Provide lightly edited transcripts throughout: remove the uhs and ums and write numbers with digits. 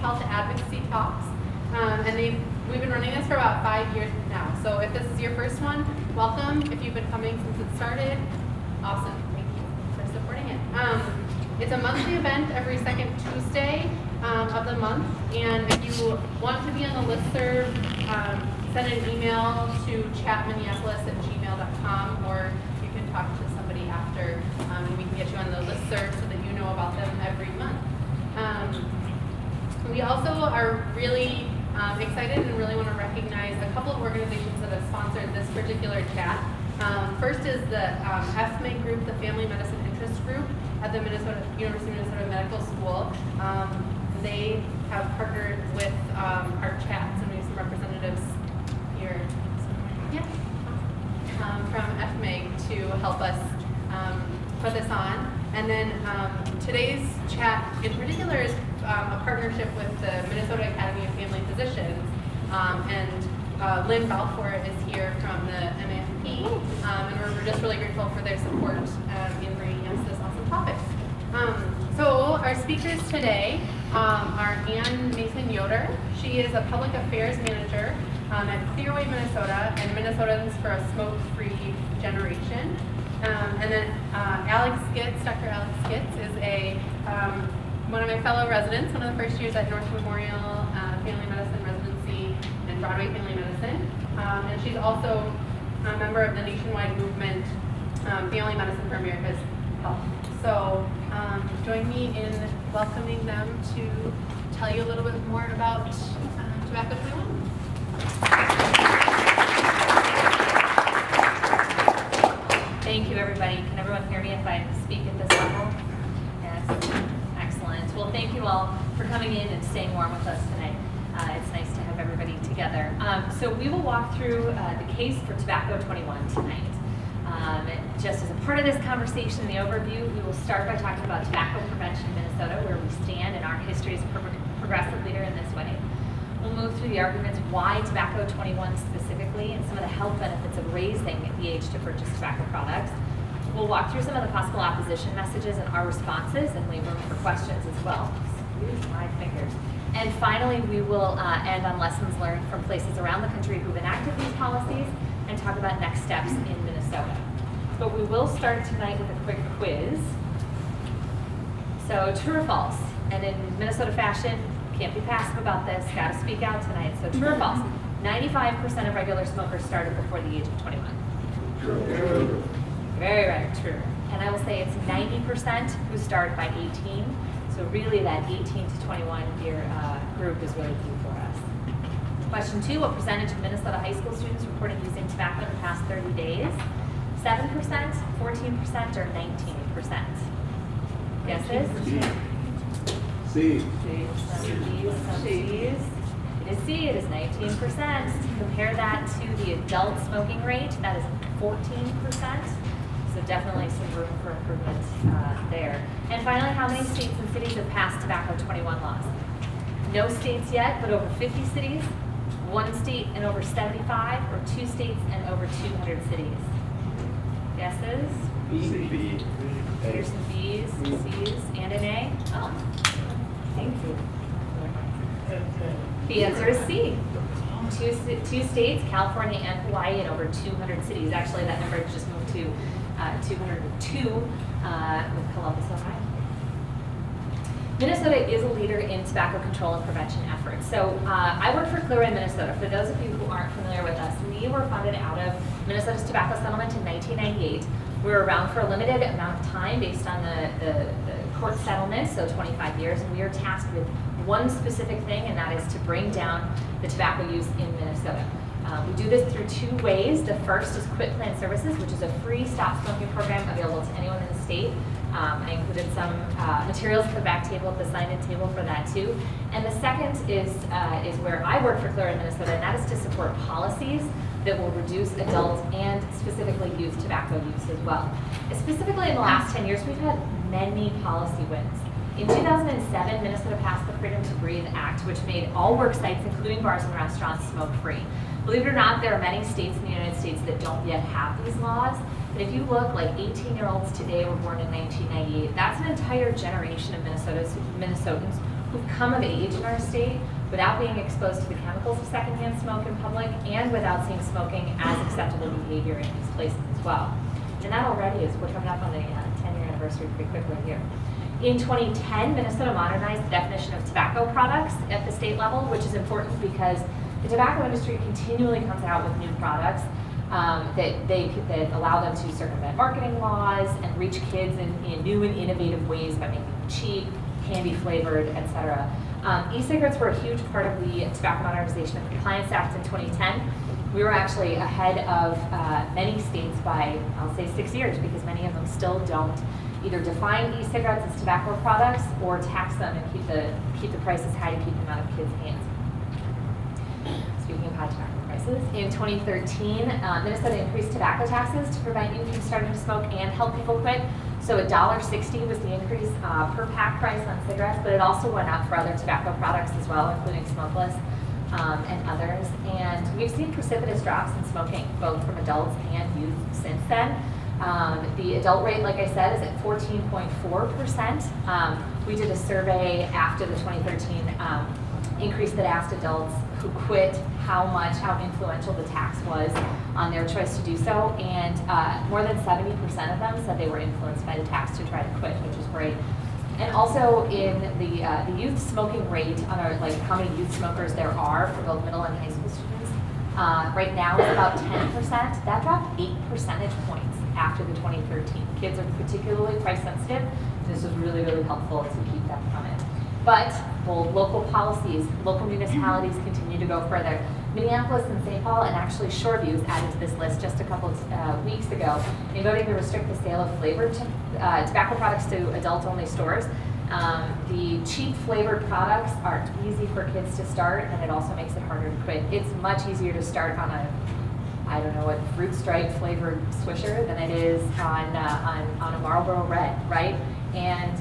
health advocacy talks, and we've been running this for about 5 years now. So if this is your first one, welcome. If you've been coming since it started, awesome. Thank you for supporting it. It's a monthly event every second Tuesday of the month, and if you want to be on the listserv, send an email to chatminneapolis@gmail.com, or you can talk to somebody after, and we can get you on the listserv so that you know about them every month. We also are really excited and really want to recognize a couple of organizations that have sponsored this particular chat. First is the FME group, the Family Medicine Interest Group at the University of Minnesota Medical School. They have partnered with our chats, and we have some representatives here from FME to help us put this on. And then today's chat in particular is a partnership with the Minnesota Academy of Family Physicians, and Lynn Balfour is here from the MAFP, and we're just really grateful for their support in bringing us this awesome topic. So our speakers today are Ann Mason Yoder. She is a public affairs manager at Clearway, Minnesota, and Minnesotans for a Smoke-Free Generation. And then Alex Gits, Dr. Alex Gits, is one of my fellow residents, one of the first years at North Memorial Family Medicine Residency and Broadway Family Medicine. And she's also a member of the nationwide movement, Family Medicine for America's Health. So join me in welcoming them to tell you a little bit more about Tobacco 21. Thank you, everybody. Can everyone hear me if I speak at this level? Yes. Excellent. Well, thank you all for coming in and staying warm with us tonight. It's nice to have everybody together. So we will walk through the case for Tobacco 21 tonight. Just as a part of this conversation, the overview, we will start by talking about tobacco prevention in Minnesota, where we stand in our history as a progressive leader in this way. We'll move through the arguments why Tobacco 21 specifically and some of the health benefits of raising the age to purchase tobacco products. We'll walk through some of the possible opposition messages and our responses, and leave room for questions as well. Excuse my fingers. And finally, we will end on lessons learned from places around the country who've enacted these policies and talk about next steps in Minnesota. But we will start tonight with a quick quiz. So true or false? And in Minnesota fashion, can't be passive about this, gotta speak out tonight. So true or false? 95% of regular smokers started before the age of 21. True. Very right, true. And I will say it's 90% who start by 18. So really that 18 to 21 year group is really key for us. Question 2, what percentage of Minnesota high school students reported using tobacco in the past 30 days? 7%, 14%, or 19%? Guesses? C. Some C's. It is C, it is 19%. Compare that to the adult smoking rate, that is 14%. So definitely some room for improvement there. And finally, how many states and cities have passed Tobacco 21 laws? No states yet, but over 50 cities, 1 state and over 75, or 2 states and over 200 cities. Guesses? B. Here's some B's, C's, and an A. Oh, thank you. The answer is C. Two states, California and Hawaii, and over 200 cities. Actually, that number just moved to 202 with Columbus, Ohio. Minnesota is a leader in tobacco control and prevention efforts. So I work for Clearway, Minnesota. For those of you who aren't familiar with us, we were funded out of Minnesota's tobacco settlement in 1998. We were around for a limited amount of time based on the court settlement, so 25 years, and we are tasked with one specific thing, and that is to bring down the tobacco use in Minnesota. We do this through 2 ways. The first is Quit Plan Services, which is a free stop smoking program available to anyone in the state. I included some materials at the back table, at the sign-in table for that too. And the second is where I work for Clearway, Minnesota, and that is to support policies that will reduce adult and specifically youth tobacco use as well. Specifically in the last 10 years, we've had many policy wins. In 2007, Minnesota passed the Freedom to Breathe Act, which made all work sites, including bars and restaurants, smoke-free. Believe it or not, there are many states in the United States that don't yet have these laws. But if you look, like 18-year-olds today were born in 1998. That's an entire generation of Minnesotans who've come of age in our state without being exposed to the chemicals of secondhand smoke in public and without seeing smoking as acceptable behavior in these places as well. And that already is, we're coming up on the 10-year anniversary pretty quickly here. In 2010, Minnesota modernized the definition of tobacco products at the state level, which is important because the tobacco industry continually comes out with new products that allow them to circumvent marketing laws and reach kids in new and innovative ways by making them cheap, candy flavored, etc. E-cigarettes were a huge part of the Tobacco Modernization and Compliance Act in 2010. We were actually ahead of many states by, I'll say, 6 years, because many of them still don't either define e-cigarettes as tobacco products or tax them and keep the prices high to keep them out of kids' hands. Speaking of high tobacco prices, in 2013, Minnesota increased tobacco taxes to prevent youth from starting to smoke and help people quit. So $1.60 was the increase per pack price on cigarettes, but it also went up for other tobacco products as well, including smokeless and others. And we've seen precipitous drops in smoking, both from adults and youth since then. The adult rate, like I said, is at 14.4%. We did a survey after the 2013 increase that asked adults who quit how influential the tax was on their choice to do so, and more than 70% of them said they were influenced by the tax to try to quit, which is great. And also in the youth smoking rate, on our, like how many youth smokers there are for both middle and high school students, right now is about 10%. That dropped 8 percentage points after the 2013. Kids are particularly price sensitive. This was really, really helpful to keep them from it. But local policies, local municipalities continue to go further. Minneapolis and St. Paul, and actually Shoreview is added to this list just a couple of weeks ago in voting to restrict the sale of flavored tobacco products to adult-only stores. The cheap flavored products are easy for kids to start, and it also makes it harder to quit. It's much easier to start on a, I don't know, what fruit stripe flavored Swisher than it is on a Marlboro Red, right? And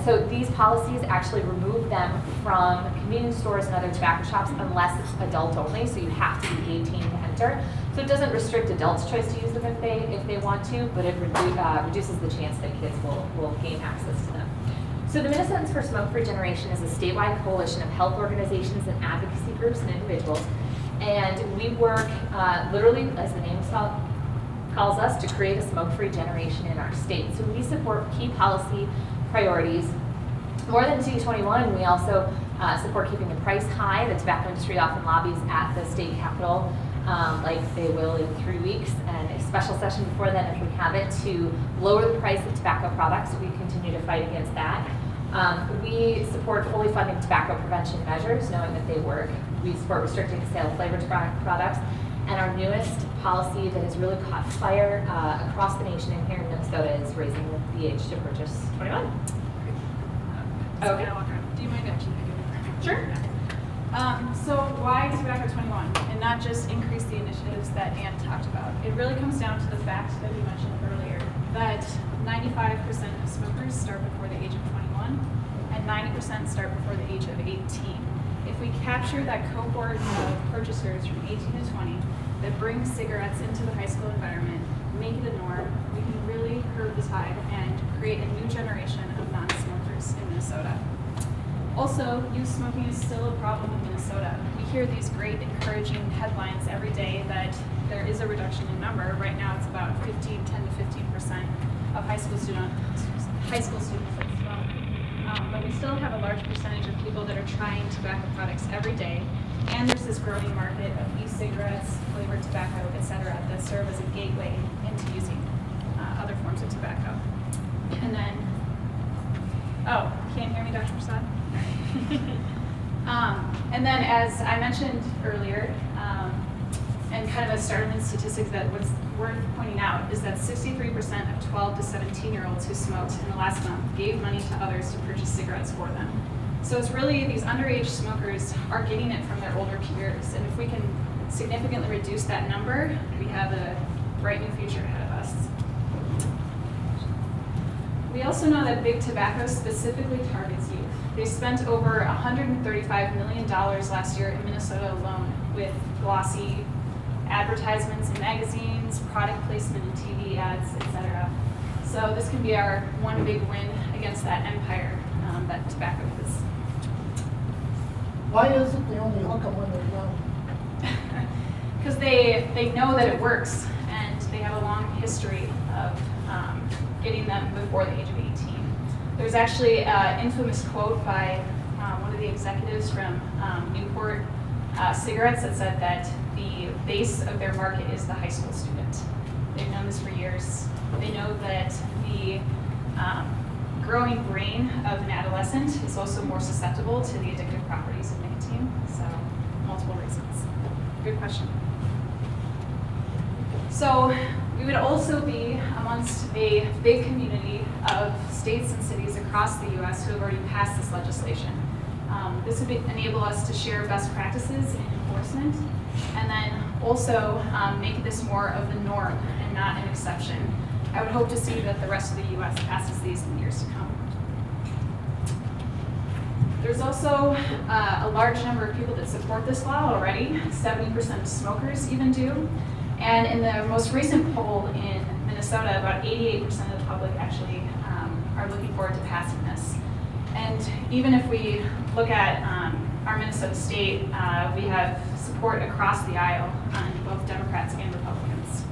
so these policies actually remove them from convenience stores and other tobacco shops unless it's adult only, so you have to be 18 to enter. So it doesn't restrict adults' choice to use them if they want to, but it reduces the chance that kids will gain access to them. So the Minnesotans for Smoke-Free Generation is a statewide coalition of health organizations and advocacy groups and individuals. And we work literally, as the name calls us, to create a smoke-free generation in our state. So we support key policy priorities. More than C21, we also support keeping the price high. The tobacco industry often lobbies at the state capitol, like they will in 3 weeks, and a special session before then if we have it, to lower the price of tobacco products. We continue to fight against that. We support fully funding tobacco prevention measures, knowing that they work. We support restricting the sale of flavored tobacco products. And our newest policy that has really caught fire across the nation and here in Minnesota is raising the age to purchase 21. Okay. Do you mind actually? Sure. So why tobacco 21 and not just increase the initiatives that Ann talked about? It really comes down to the fact that we mentioned earlier that 95% of smokers start before the age of 21 and 90% start before the age of 18. If we capture that cohort of purchasers from 18 to 20 that bring cigarettes into the high school environment, make it a norm, we can really curb the tide and create a new generation of non-smokers in Minnesota. Also, youth smoking is still a problem in Minnesota. We hear these great encouraging headlines every day that there is a reduction in number. Right now it's about 10 to 15% of high school students that smoke. But we still have a large percentage of people that are trying tobacco products every day. And there's this growing market of e-cigarettes, flavored tobacco, etc., that serve as a gateway into using other forms of tobacco. And then, oh, can't hear me, Dr. Prasad? And then, as I mentioned earlier, and kind of a startling statistic that was worth pointing out is that 63% of 12 to 17-year-olds who smoked in the last month gave money to others to purchase cigarettes for them. So it's really these underage smokers are getting it from their older peers, and if we can significantly reduce that number, we have a bright new future ahead of us. We also know that big tobacco specifically targets youth. They spent over $135 million last year in Minnesota alone with glossy advertisements in magazines, product placement in TV ads, etc. So this can be our one big win against that empire that tobacco is. Why is it they only hook them when they're young? Because they know that it works, and they have a long history of getting them before the age of 18. There's actually an infamous quote by one of the executives from Newport Cigarettes that said that the base of their market is the high school student. They've known this for years. They know that the growing brain of an adolescent is also more susceptible to the addictive properties of nicotine. So, multiple reasons. Good question. So, we would also be amongst a big community of states and cities across the U.S. who have already passed this legislation. This would enable us to share best practices in enforcement, and then also make this more of the norm and not an exception. I would hope to see that the rest of the U.S. passes these in years to come. There's also a large number of people that support this law already. 70% of smokers even do. And in the most recent poll in Minnesota, about 88% of the public actually are looking forward to passing this. And even if we look at our Minnesota state, we have support across the aisle on both Democrats and Republicans.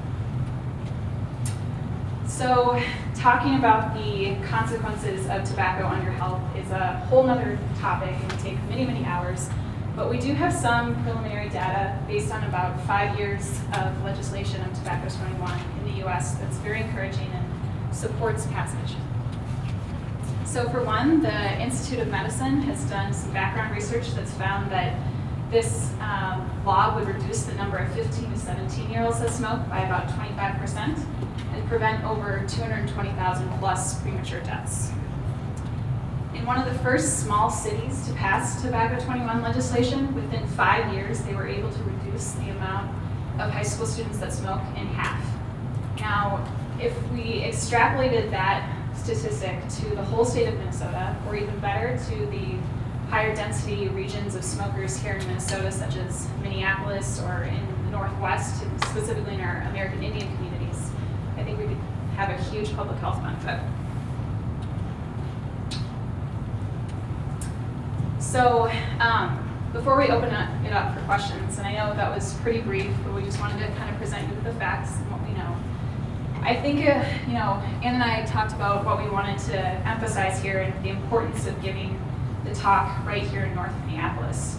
So talking about the consequences of tobacco on your health is a whole nother topic and would take many, many hours. But we do have some preliminary data based on about 5 years of legislation of Tobacco 21 in the US that's very encouraging and supports passage. So for one, the Institute of Medicine has done some background research that's found that this law would reduce the number of 15 to 17-year-olds that smoke by about 25% and prevent over 220,000 plus premature deaths. In one of the first small cities to pass Tobacco 21 legislation, within 5 years, they were able to reduce the amount of high school students that smoke in half. Now, if we extrapolated that statistic to the whole state of Minnesota, or even better, to the higher density regions of smokers here in Minnesota, such as Minneapolis or in the Northwest, specifically in our American Indian communities, I think we could have a huge public health benefit. So before we open it up for questions, and I know that was pretty brief, but we just wanted to kind of present you with the facts and what we know. I think, Ann and I talked about what we wanted to emphasize here and the importance of giving the talk right here in North Minneapolis.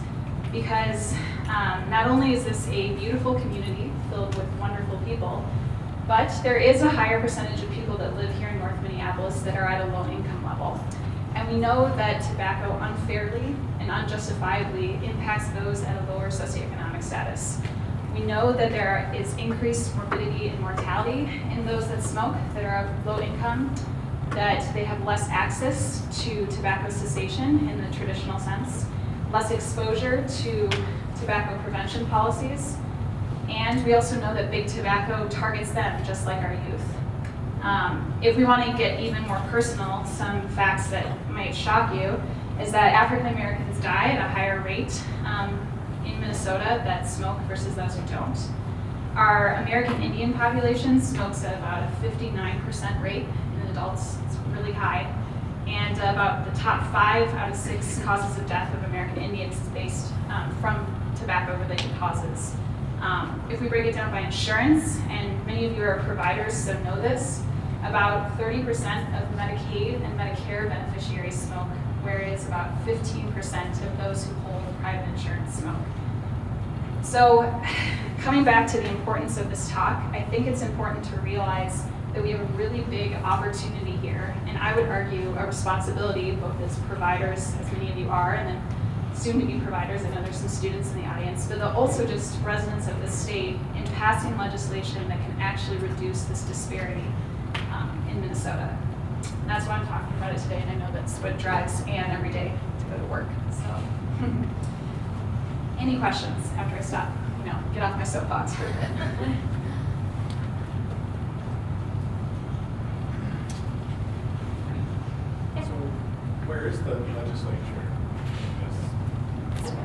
Because not only is this a beautiful community filled with wonderful people, but there is a higher percentage of people that live here in North Minneapolis that are at a low income level. And we know that tobacco unfairly and unjustifiably impacts those at a lower socioeconomic status. We know that there is increased morbidity and mortality in those that smoke that are of low income, that they have less access to tobacco cessation in the traditional sense, less exposure to tobacco prevention policies, and we also know that big tobacco targets them just like our youth. If we want to get even more personal, some facts that might shock you is that African Americans die at a higher rate in Minnesota that smoke versus those who don't. Our American Indian population smokes at about a 59% rate in adults. It's really high. And about the top 5 out of 6 causes of death of American Indians is based from tobacco-related causes. If we break it down by insurance, and many of you are providers, so know this, about 30% of Medicaid and Medicare beneficiaries smoke, whereas about 15% of those who hold private insurance smoke. So, coming back to the importance of this talk, I think it's important to realize that we have a really big opportunity here, and I would argue a responsibility, both as providers, as many of you are, and then soon to be providers. I know there's some students in the audience, but also just residents of the state in passing legislation that can actually reduce this disparity in Minnesota. And that's why I'm talking about it today, and I know that's what drives Ann every day to go to work. So, any questions after I stop? Get off my soapbox for a bit. Where is the legislature?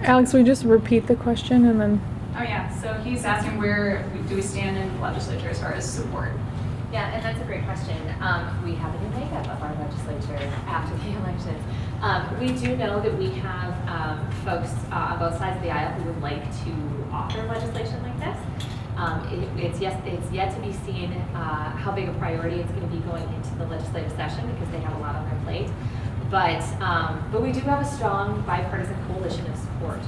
Alex, will you just repeat the question and then? Oh yeah, so he's asking where do we stand in the legislature as far as support? Yeah, and that's a great question. We have a new makeup of our legislature after the elections. We do know that we have folks on both sides of the aisle who would like to offer legislation like this. It's yet to be seen how big a priority it's going to be going into the legislative session because they have a lot on their plate. But we do have a strong bipartisan coalition of support.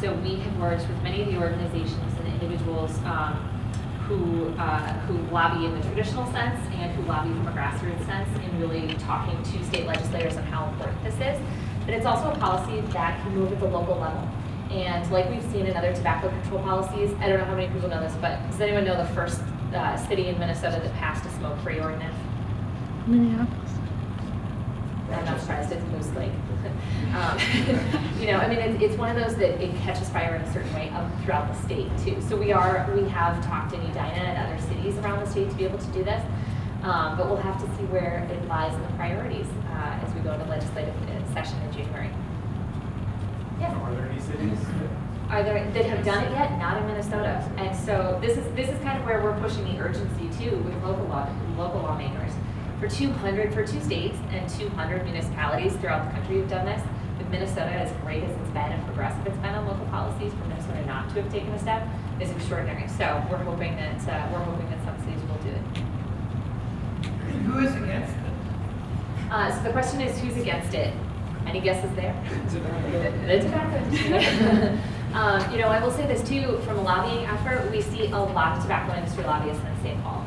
So we have worked with many of the organizations and individuals who lobby in the traditional sense and who lobby from a grassroots sense in really talking to state legislators on how important this is. But it's also a policy that can move at the local level. And like we've seen in other tobacco control policies, I don't know how many people know this, but does anyone know the first city in Minnesota that passed a smoke-free ordinance? Minneapolis. I'm not surprised, it's Moose Lake. It's one of those that it catches fire in a certain way throughout the state too. So we have talked in Edina and other cities around the state to be able to do this, but we'll have to see where it lies in the priorities as we go into legislative session in January. Yeah. Are there any cities? That have done it yet? Not in Minnesota. And so this is kind of where we're pushing the urgency too with local lawmakers. For two states and 200 municipalities throughout the country have done this. With Minnesota, as great as it's been and progressive it's been on local policies, for Minnesota not to have taken a step is extraordinary. So we're hoping that some cities will do it. And who is against it? So the question is, who's against it? Any guesses there? The tobacco industry. I will say this too, from a lobbying effort, we see a lot of tobacco industry lobbyists in St. Paul.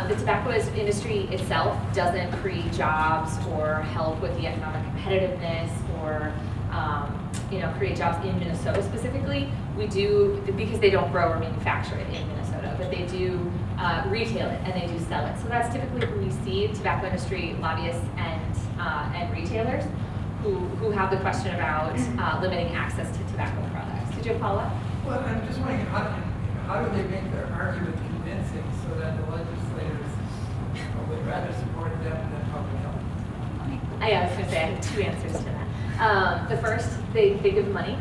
The tobacco industry itself doesn't create jobs or help with the economic competitiveness or create jobs in Minnesota specifically. We do, because they don't grow or manufacture it in Minnesota, but they do retail it and they do sell it. So that's typically who we see tobacco industry lobbyists and retailers who have the question about limiting access to tobacco products. Did you have a follow-up? Well, I'm just wondering, how do they make their argument convincing so that the legislators would rather support them than public health? I was going to say I have two answers to that. The first, they give money.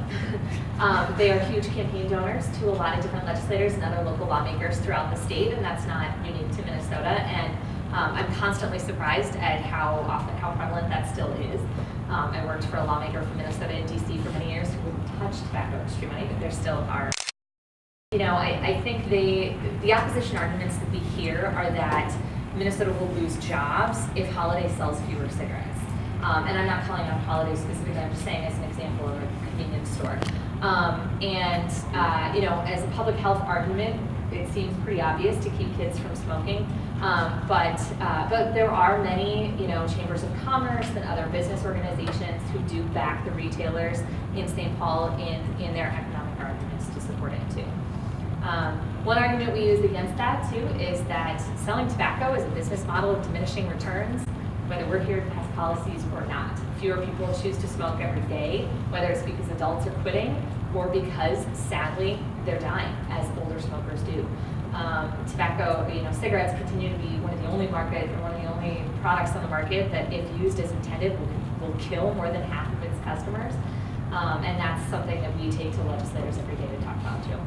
They are huge campaign donors to a lot of different legislators and other local lawmakers throughout the state, and that's not unique to Minnesota. And I'm constantly surprised at how prevalent that still is. I worked for a lawmaker from Minnesota and DC for many years who wouldn't touch tobacco industry money, but there still are. I think the opposition arguments that we hear are that Minnesota will lose jobs if Holiday sells fewer cigarettes. And I'm not calling out Holiday specifically, I'm just saying as an example of a convenience store. As a public health argument, it seems pretty obvious to keep kids from smoking. But there are many, chambers of commerce and other business organizations who do back the retailers in St. Paul in their economic arguments to support it too. One argument we use against that too is that selling tobacco is a business model of diminishing returns, whether we're here to pass policies or not. Fewer people choose to smoke every day, whether it's because adults are quitting or because, sadly, they're dying, as older smokers do. Tobacco, cigarettes continue to be one of the only products on the market that, if used as intended, will kill more than half of its customers. And that's something that we take to legislators every day to talk about too.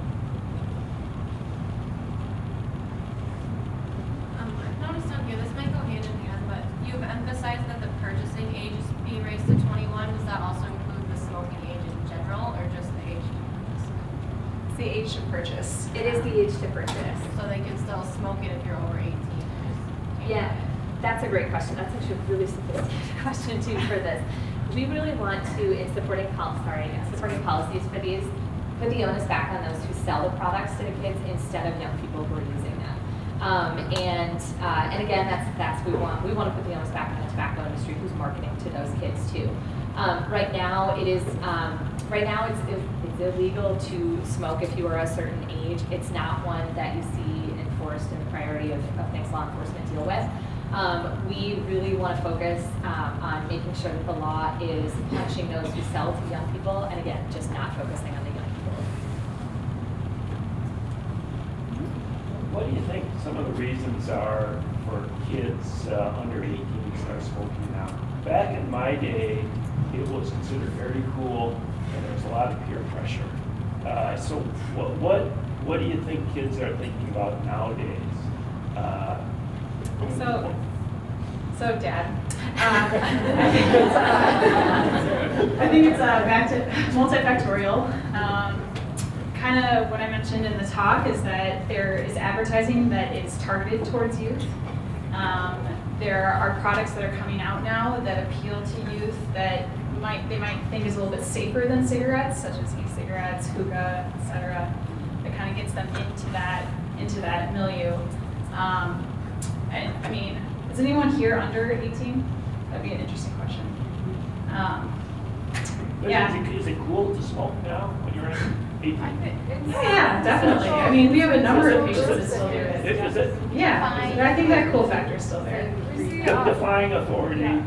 I've noticed on here, this might go hand in hand, but you've emphasized that the purchasing age is being raised to 21. Does that also include the smoking age in general, or just the age to purchase? It's the age to purchase. It is the age to purchase. So they can still smoke it if you're over 18. Yeah, that's a great question. That's actually a really sophisticated question too for this. We really want to, in supporting policies for these, put the onus back on those who sell the products to the kids instead of young people who are using them. And again, that's we want to put the onus back on the tobacco industry who's marketing to those kids too. Right now it's illegal to smoke if you are a certain age. It's not one that you see enforced in the priority of things law enforcement deal with. We really want to focus on making sure that the law is punishing those who sell to young people, and again, just not focusing on the young people. What do you think some of the reasons are for kids under 18 to start smoking now? Back in my day, it was considered very cool, and there was a lot of peer pressure. So what do you think kids are thinking about nowadays? So, Dad, I think it's back to multifactorial. Kind of what I mentioned in the talk is that there is advertising that is targeted towards youth. There are products that are coming out now that appeal to youth that they might think is a little bit safer than cigarettes, such as e-cigarettes, hookah, etc. That kind of gets them into that milieu. And I mean, is anyone here under 18? That'd be an interesting question. But Yeah. Is it cool to smoke now when you're 18? Yeah, definitely. I mean, we have a number of patients that still do it. Is it Yeah, but I think that cool factor is still there. We see, defying authority?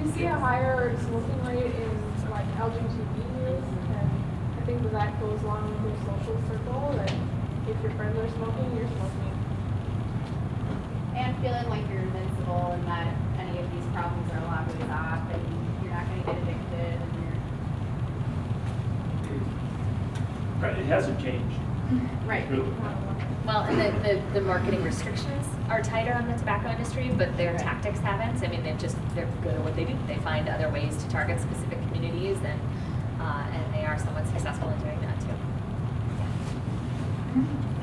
we see a higher smoking rate in like LGBT youth, and I think that goes along with your social circle, that if your friends are smoking, you're smoking. And feeling like you're invincible and that any of these problems are a long ways off and you're not going to get addicted and Right, it hasn't changed. Right. Really. Well, and the marketing restrictions are tighter on the tobacco industry, but their tactics haven't. I mean, they're good at what they do. They find other ways to target specific communities, and they are somewhat successful in doing that too.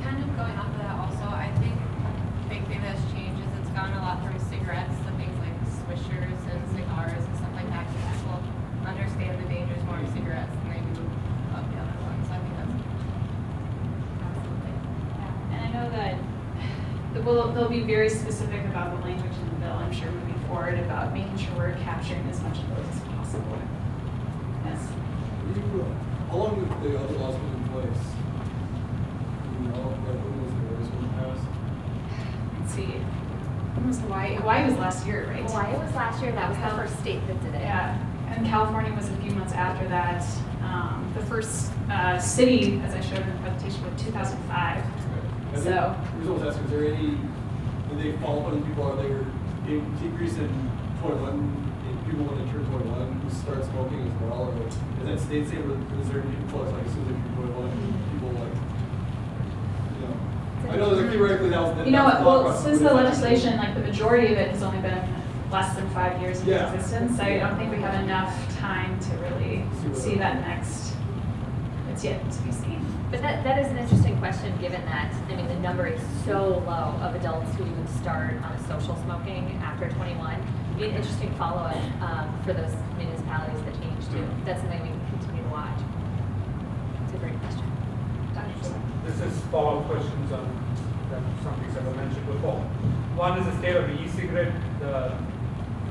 Kind of going off of that also, I think a big thing that's changed is it's gone a lot from cigarettes to things like swishers and cigars and stuff like that. Because people understand the dangers more of cigarettes than they do of the other ones. So I think that's absolutely. And I know that they'll be very specific about the language in the bill, I'm sure, moving forward about making sure we're capturing as much of those as possible. Yes. How long have the other laws been in place? You know, like when was the first one passed? Let's see. When was Hawaii? Hawaii was last year, right? Hawaii was last year. That was the first state that did it. Yeah. And California was a few months after that. The first city, as I showed in the presentation, was 2005. So. The reason I was asking, is there any, did they follow up on people, are there decrease in 21, in people when they turn 21 who start smoking as well, or is that state saying, or is there people like as soon as they turn 21, people like, you know? I know that theoretically that was. You know what, that's well, process, since but the it's not- legislation, like the majority of it has only been less than 5 years in Yeah. existence, I don't think we have enough time to really see that next. It's yet to be seen. But that is an interesting question, given that, I mean, the number is so low of adults who even start on a social smoking after 21. It'd be an interesting follow-up for those municipalities that change too. That's something we can continue to watch. It's a great question. This is follow-up questions on some things that were mentioned before. One is the state of the e-cigarette,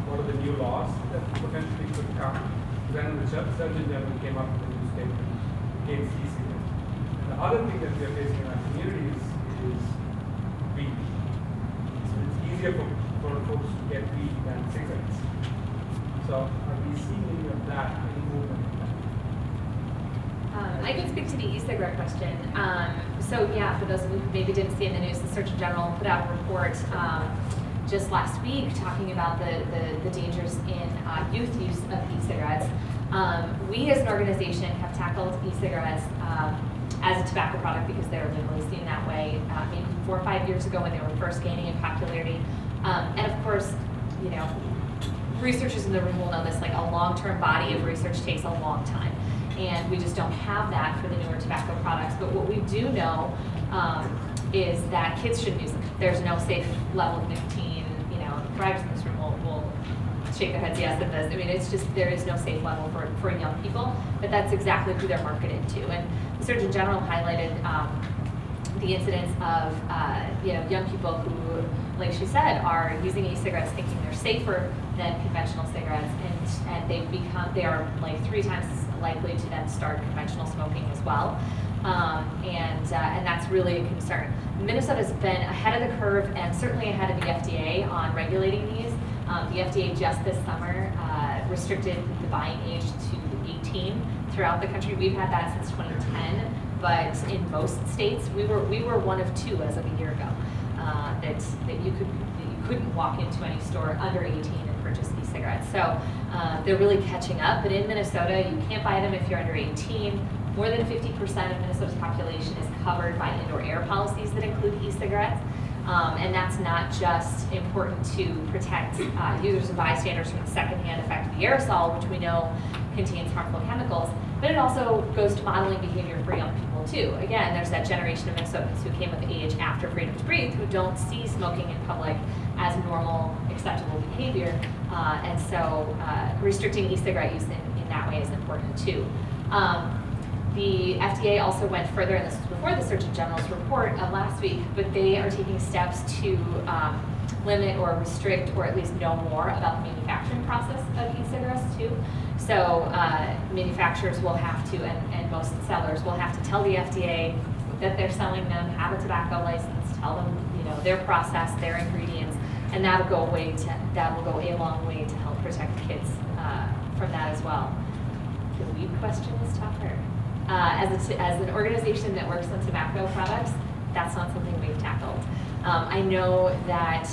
what are the new laws that potentially could come? Then the Surgeon General came up with a new statement against e-cigarette. And the other thing that we are facing in our communities is weed. So it's easier for folks to get weed than cigarettes. So are we seeing any of that, any movement in that? I can speak to the e-cigarette question. So yeah, for those of you who maybe didn't see in the news, the Surgeon General put out a report just last week talking about the dangers in youth use of e-cigarettes. We as an organization have tackled e-cigarettes as a tobacco product because they're legally seen that way maybe 4 or 5 years ago when they were first gaining in popularity. And of course, you know, researchers in the room will know this, like a long-term body of research takes a long time. And we just don't have that for the newer tobacco products. But what we do know is that kids shouldn't use them. There's no safe level of nicotine. You know, the providers in this room will shake their heads yes at this. I mean, it's just, there is no safe level for young people, but that's exactly who they're marketed to. And the Surgeon General highlighted the incidence of you know, young people who, like she said, are using e-cigarettes thinking they're safer than conventional cigarettes, and they are like 3 times likely to then start conventional smoking as well. And that's really a concern. Minnesota's been ahead of the curve and certainly ahead of the FDA on regulating these. The FDA just this summer restricted the buying age to 18 throughout the country. We've had that since 2010, but in most states, we were one of 2 as of a year ago that you couldn't walk into any store under 18 and purchase e-cigarettes. So they're really catching up. But in Minnesota, you can't buy them if you're under 18. More than 50% of Minnesota's population is covered by indoor air policies that include e-cigarettes. And that's not just important to protect users and bystanders from the secondhand effect of the aerosol, which we know contains harmful chemicals, but it also goes to modeling behavior for young people too. Again, there's that generation of Minnesotans who came of age after Freedom to Breathe who don't see smoking in public as normal, acceptable behavior. And so restricting e-cigarette use in that way is important too. The FDA also went further, and this was before the Surgeon General's report of last week, but they are taking steps to limit or restrict or at least know more about the manufacturing process of e-cigarettes too. So manufacturers will have to, and most sellers will have to tell the FDA that they're selling them, have a tobacco license, tell them, you know, their process, their ingredients, and that will go a long way to help protect kids from that as well. The weed question is tougher. As an organization that works on tobacco products, that's not something we've tackled. I know that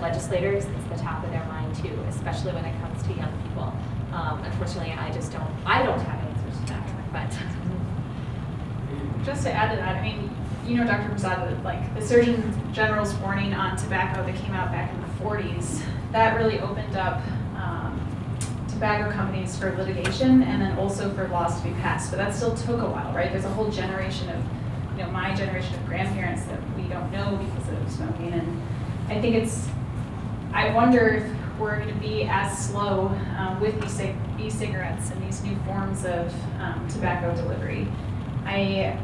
legislators, it's the top of their mind too, especially when it comes to young people. Unfortunately, I don't have answers to that, but. Just to add to that, I mean, you know, Dr. Prasad, like the Surgeon General's warning on tobacco that came out back in the 40s, that really opened up tobacco companies for litigation and then also for laws to be passed. But that still took a while, right? There's a whole generation of, you know, my generation of grandparents that we don't know because of smoking. And I think I wonder if we're going to be as slow with e-cigarettes and these new forms of tobacco delivery. I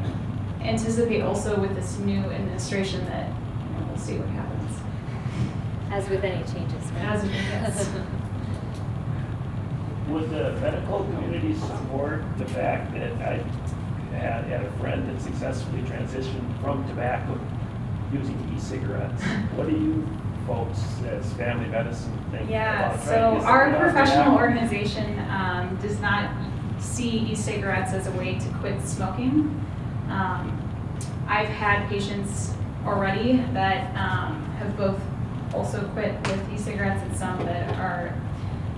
anticipate also with this new administration that, you know, we'll see what happens. As with any changes, right? As with, yes. Would the medical community support the fact that I had a friend that successfully transitioned from tobacco using e-cigarettes? What do you folks as family medicine think Yeah, about so trying to get our something out of professional that? organization does not see e-cigarettes as a way to quit smoking. I've had patients already that have both also quit with e-cigarettes and some that are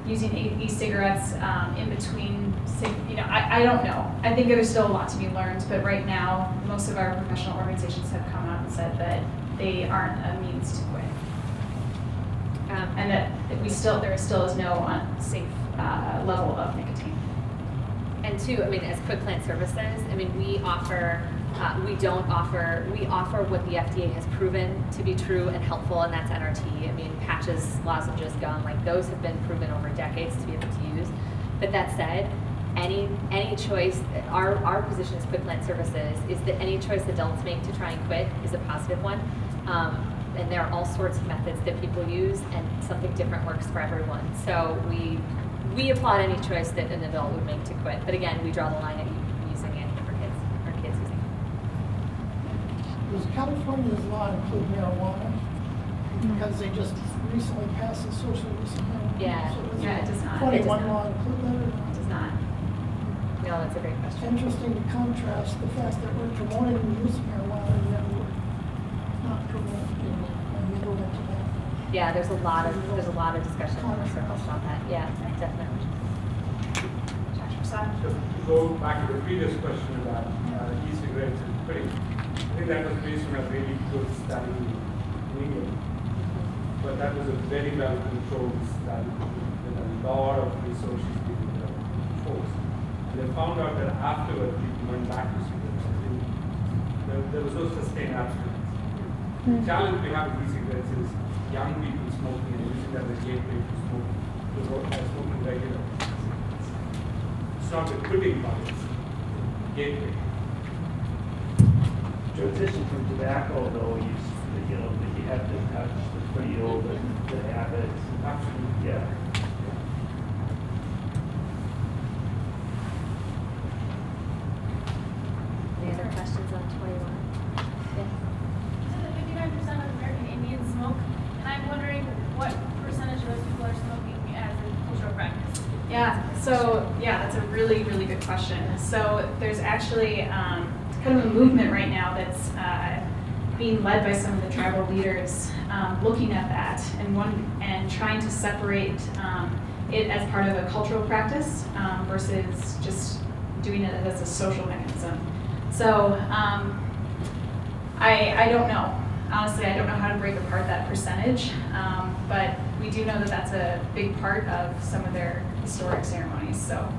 using e-cigarettes in between, you know, I don't know. I think there's still a lot to be learned, but right now, most of our professional organizations have come out and said that they aren't a means to quit. And that there still is no safe level of nicotine. And two, I mean, as Quick Plant Services, I mean, we offer what the FDA has proven to be true and helpful, and that's NRT. I mean, patches, lozenges, gum, like those have been proven over decades to be able to use. But that said, any choice, our position as Quick Plant Services is that any choice adults make to try and quit is a positive one. And there are all sorts of methods that people use, and something different works for everyone. So we applaud any choice that an adult would make to quit. But again, we draw the line at using it for kids, or kids using it. Does California's law include marijuana? Because they just recently passed the social use of marijuana. Yeah. So does Yeah, it does not. 21 It does not. law include that or not? It does not. No, that's a great It's question. interesting to contrast the fact that we're promoting the use of marijuana and yet we're not promoting it. And we go into that. Yeah, there's a lot of discussion in the circles about that. Yeah, definitely. Dr. Prasad? So to go back to the previous question about e-cigarettes and quitting, I think that was based on a really good study in England. But that was a very well controlled study with a lot of resources being forced. And they found out that afterward people went back to cigarettes. I think there was no sustained abstinence. The challenge we have with e-cigarettes is young people smoking and using that as a gateway to smoking, smoking regular. It's not the quitting part, it's the gateway. Transition from tobacco, though, you know, you have to touch the feel, the habits. Absolutely. Yeah. Any other questions on 21? Yeah. So 59% of American Indians smoke, and I'm wondering what percentage of those people are smoking as a cultural practice? Yeah, so that's a really, really good question. So there's actually kind of a movement right now that's being led by some of the tribal leaders looking at that and trying to separate it as part of a cultural practice versus just doing it as a social mechanism. So I don't know. honestly, I don't know how to break apart that percentage, but we do know that that's a big part of some of their historic ceremonies, so.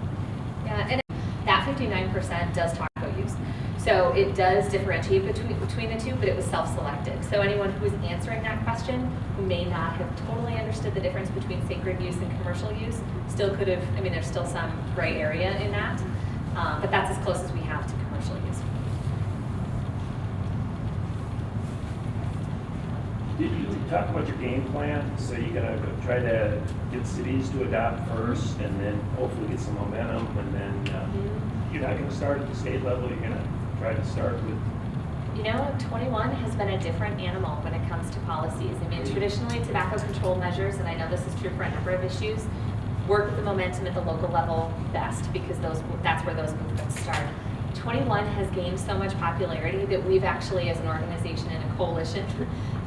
Yeah, and that 59% does tobacco use. So it does differentiate between the two, but it was self-selected. So anyone who was answering that question, who may not have totally understood the difference between sacred use and commercial use, still could have, I mean, there's still some gray area in that, but that's as close as we have to commercial use. Did you talk about your game plan? So you're gonna try to get cities to adopt first and then hopefully get some momentum and then you're not gonna start at the state level, you're gonna try to start with. You know, 21 has been a different animal when it comes to policies. I mean, traditionally tobacco control measures, and I know this is true for a number of issues, work with the momentum at the local level best because that's where those movements start. 21 has gained so much popularity that we've actually, as an organization and a coalition,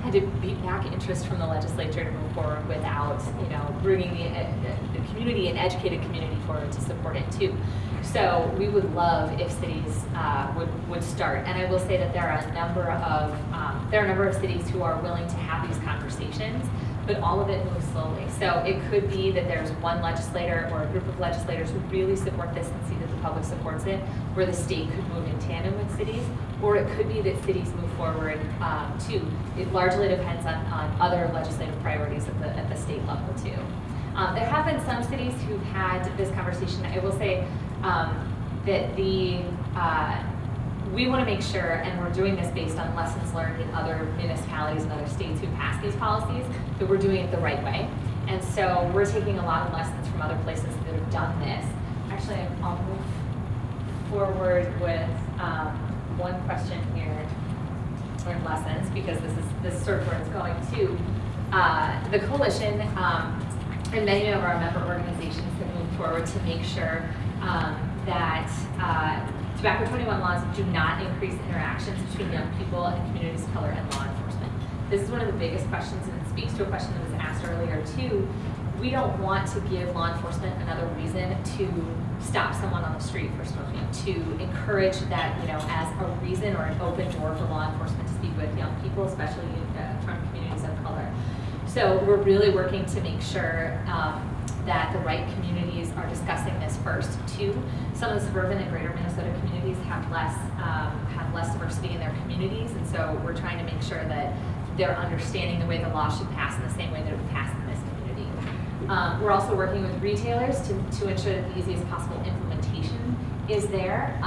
had to beat back interest from the legislature to move forward without, you know, bringing the community and educated community forward to support it too. So we would love if cities would start. And I will say that there are a number of cities who are willing to have these conversations, but all of it moves slowly. So it could be that there's one legislator or a group of legislators who really support this and see that the public supports it, where the state could move in tandem with cities, or it could be that cities move forward too. It largely depends on other legislative priorities at the state level too. There have been some cities who've had this conversation. I will say that we want to make sure, and we're doing this based on lessons learned in other municipalities and other states who pass these policies, that we're doing it the right way. And so we're taking a lot of lessons from other places that have done this. Actually, I'll move forward with one question here, or lessons, because this is sort of where it's going to. The coalition and many of our member organizations have moved forward to make sure that Tobacco 21 laws do not increase interactions between young people and communities of color and law enforcement. This is one of the biggest questions, and it speaks to a question that was asked earlier too. We don't want to give law enforcement another reason to stop someone on the street for smoking, to encourage that, you know, as a reason or an open door for law enforcement to speak with young people, especially from communities of color. So we're really working to make sure that the right communities are discussing this first too. Some of the suburban and greater Minnesota communities have less diversity in their communities, and so we're trying to make sure that they're understanding the way the law should pass in the same way that it would pass in this community. We're also working with retailers to ensure that the easiest possible implementation is there.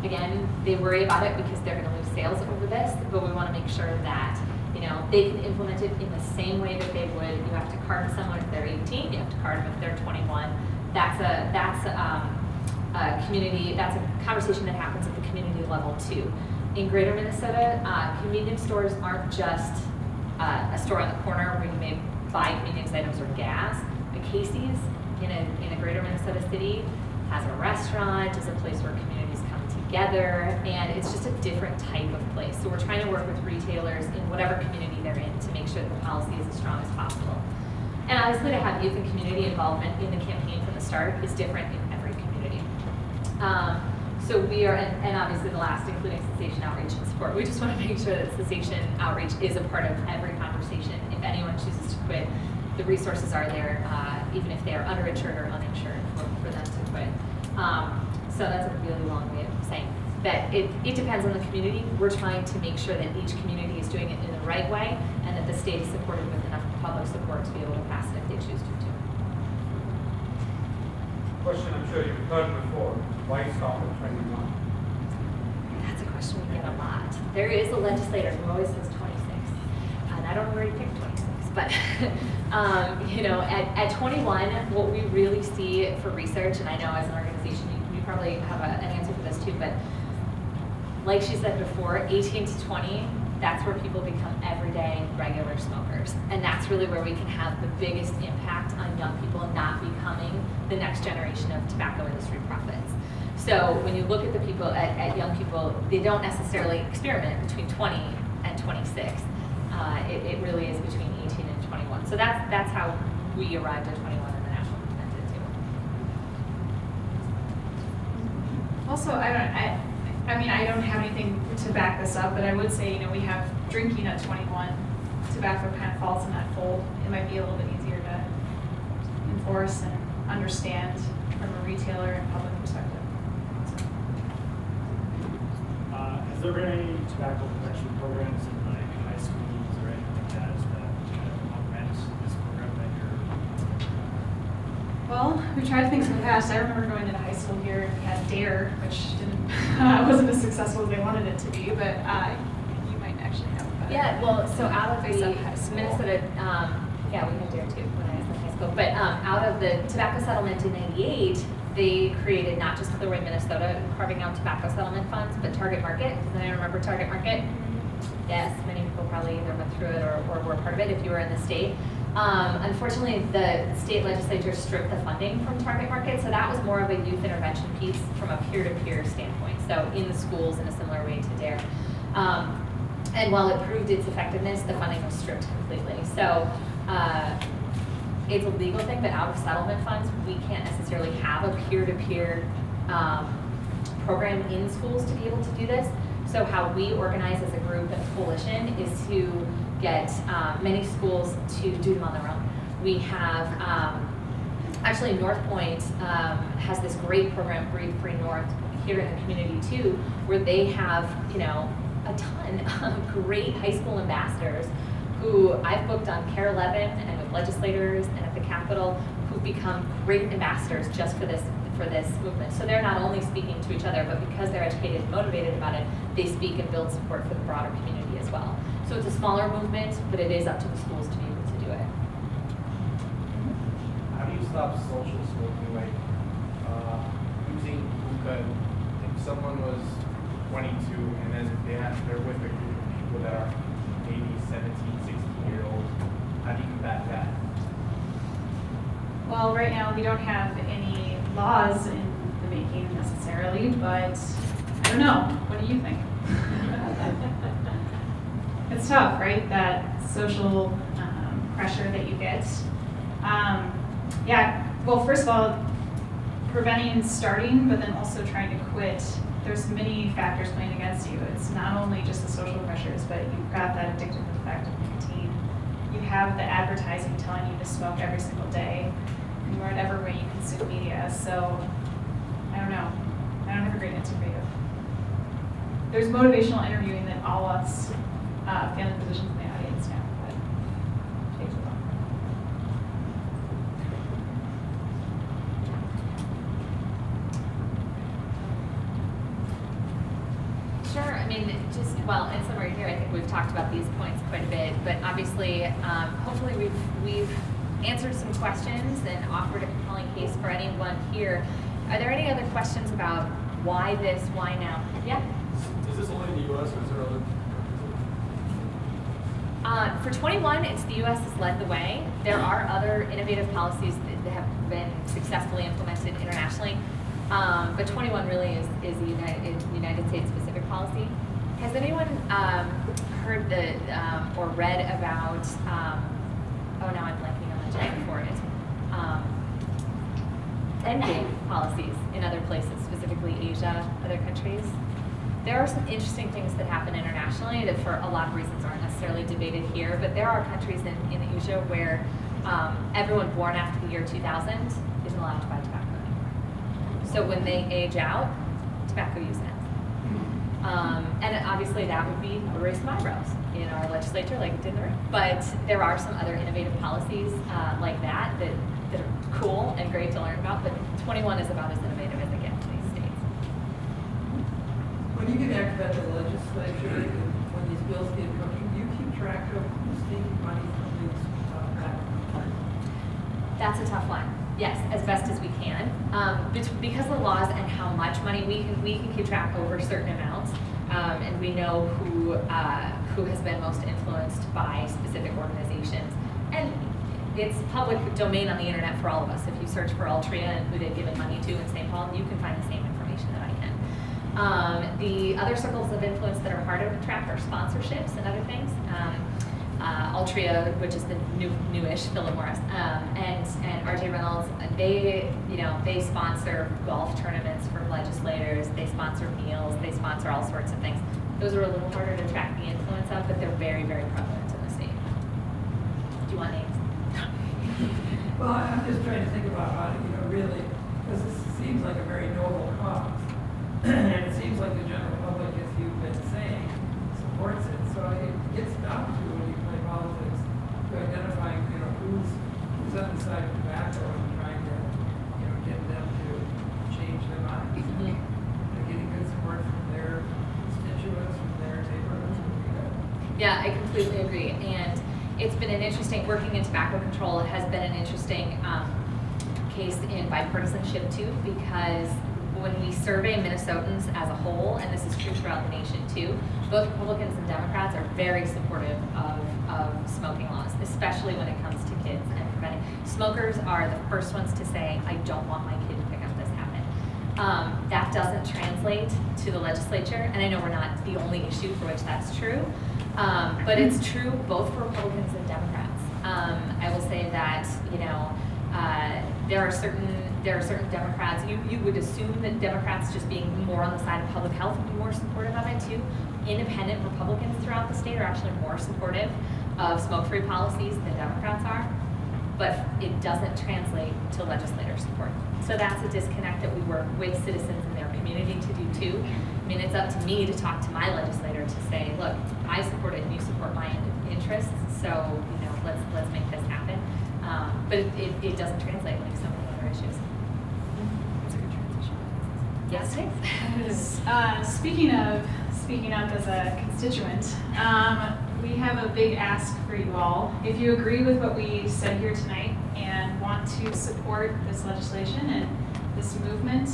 Again, they worry about it because they're going to lose sales over this, but we want to make sure that, you know, they can implement it in the same way that they would. You have to card someone if they're 18. You have to card them if they're 21. That's a community. That's a conversation that happens at the community level too. In Greater Minnesota, convenience stores aren't just a store on the corner where you may buy convenience items or gas. But Casey's in a Greater Minnesota city has a restaurant, is a place where communities come together, and it's just a different type of place. So we're trying to work with retailers in whatever community they're in to make sure that the policy is as strong as possible. And obviously to have youth and community involvement in the campaign from the start is different in every community. So we are, and obviously the last, including cessation outreach and support, we just want to make sure that cessation outreach is a part of every conversation. If anyone chooses to quit, the resources are there, even if they are underinsured or uninsured, for them to quit. So that's a really long way of saying that it depends on the community. We're trying to make sure that each community is doing it in the right way and that the state is supported with enough public support to be able to pass it if they choose to. Question I'm sure you've heard before, why stop at 21? That's a question we get a lot. There is a legislator who always says 26, and I don't know where he picked 26, but you know, at 21, what we really see for research, and I know as an organization, you probably have an answer for this too, but like she said before, 18 to 20, that's where people become everyday regular smokers. And that's really where we can have the biggest impact on young people not becoming the next generation of tobacco industry prophets. So when you look at the people, at young people, they don't necessarily experiment between 20 and 26. It really is between 18 and 21. So that's how we arrived at 21 in the national movement too. Also, I mean, I don't have anything to back this up, but I would say, we have drinking at 21. Tobacco kind of falls in that fold. It might be a little bit easier to enforce and understand from a retailer and public perspective. Has there been any tobacco prevention programs in like high schools or anything like that augment this program that you're? Well, we tried things in the past. I remember going into high school here and we had DARE, which wasn't as successful as they wanted it to be, but you might actually have a better. Yeah, well, so out of the Based on high school. Minnesota, yeah, we had DARE too when I was in high school, but out of the tobacco settlement in '98, they created not just Clearway, Minnesota, carving out tobacco settlement funds, but Target Market. Does anyone remember Target Market? Yes, many people probably either went through it or were part of it if you were in the state. Unfortunately, the state legislature stripped the funding from Target Market, so that was more of a youth intervention piece from a peer-to-peer standpoint, so in the schools in a similar way to DARE. And while it proved its effectiveness, the funding was stripped completely. So it's a legal thing, but out of settlement funds, we can't necessarily have a peer-to-peer program in schools to be able to do this. So how we organize as a group and coalition is to get many schools to do them on their own. We have, actually North Point has this great program, Breathe Free North, here in the community too, where they have, a ton of great high school ambassadors who I've booked on Care 11 and with legislators and at the Capitol who've become great ambassadors just for this movement. So they're not only speaking to each other, but because they're educated and motivated about it, they speak and build support for the broader community as well. So it's a smaller movement, but it is up to the schools to be able to do it. How do you stop social smoking, like using hookah? If someone was 22 and then they're with a group of people that are maybe 17, 16-year-olds, how do you combat that? Well, right now we don't have any laws in the making necessarily, but I don't know. What do you think? It's tough, right? That social pressure that you get. Yeah, well, first of all, preventing starting, but then also trying to quit. There's many factors playing against you. It's not only just the social pressures, but you've got that addictive effect of nicotine. You have the advertising telling you to smoke every single day in whatever way you consume media. So, I don't know. I don't have a great answer for you. There's motivational interviewing that all us family physicians in the audience know, but it takes a while. Sure, I mean, in summary here, I think we've talked about these points quite a bit, but obviously, hopefully we've answered some questions and offered a compelling case for anyone here. Are there any other questions about why this, why now? Yeah? Is this only in the US or is there other For 21, it's the U.S. has led the way. There are other innovative policies that have been successfully implemented internationally, but 21 really is a United States specific policy. Has anyone heard or read about? Now I'm blanking on the tag for it. Endgame policies in other places, specifically Asia, other countries. There are some interesting things that happen internationally that for a lot of reasons aren't necessarily debated here, but there are countries in Asia where everyone born after the year 2000 isn't allowed to buy tobacco anymore. So when they age out, tobacco use ends. And obviously that would be a raise some eyebrows in our legislature like it did in the room. But there are some other innovative policies like that are cool and great to learn about, but 21 is about as innovative as it gets in these states. When you get active at the legislature, when these bills get cooking, do you keep track of who's taking money from these That's a tough one. Yes, as best as we can. Because of the laws and how much money we can keep track over certain amounts, and we know who has been most influenced by specific organizations. And it's public domain on the internet for all of us. If you search for Altria and who they've given money to in St. Paul, you can find the same information that I can. The other circles of influence that are harder to track are sponsorships and other things. Altria, which is the newish Philip Morris, and RJ Reynolds. They sponsor golf tournaments for legislators. They sponsor meals. They sponsor all sorts of things. Those are a little harder to track the influence of, but they're very, very prevalent in the state. Do you want names? Well, I'm just trying to think about how to, really, because this seems like a very noble cause. And it seems like the general public, as you've been saying, supports it. So it gets down to, when you play politics, to identifying, who's on the side of tobacco and trying to, get them to change their minds. Mm-hmm. Getting good support from their constituents, from their neighborhoods would be good. Yeah, I completely agree. And it's been an interesting, working in tobacco control has been an interesting case in bipartisanship too, because when we survey Minnesotans as a whole, and this is true throughout the nation too, both Republicans and Democrats are very supportive of smoking laws, especially when it comes to kids and preventing. Smokers are the first ones to say, I don't want my kid to pick up this habit. That doesn't translate to the legislature, and I know we're not the only issue for which that's true, but it's true both for Republicans and Democrats. I will say that, there are certain Democrats, you would assume that Democrats, just being more on the side of public health, would be more supportive of it too. Independent Republicans throughout the state are actually more supportive of smoke-free policies than Democrats are, but it doesn't translate to legislator support. So that's a disconnect that we work with citizens in their community to do too. I mean, it's up to me to talk to my legislator to say, look, I support it and you support my interests, so let's make this happen. But it doesn't translate like some of the other issues. It's a good transition. Yes, it is. Speaking of as a constituent, we have a big ask for you all. If you agree with what we said here tonight and want to support this legislation and this movement,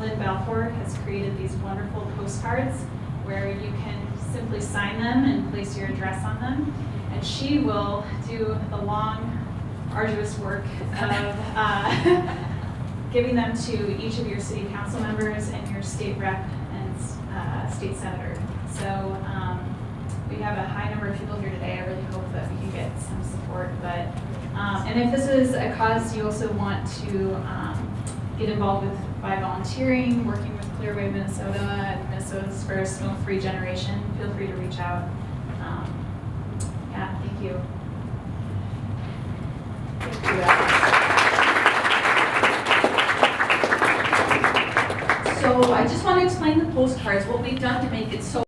Lynn Balfour has created these wonderful postcards where you can simply sign them and place your address on them. And she will do the long, arduous work of giving them to each of your city council members and your state rep and state senator. So we have a high number of people here today. I really hope that we can get some support. But and if this is a cause you also want to get involved with by volunteering, working with Clearway Minnesota and Minnesota's first smoke-free generation, feel free to reach out. Yeah, thank you. So I just want to explain the postcards, what we've done to make it so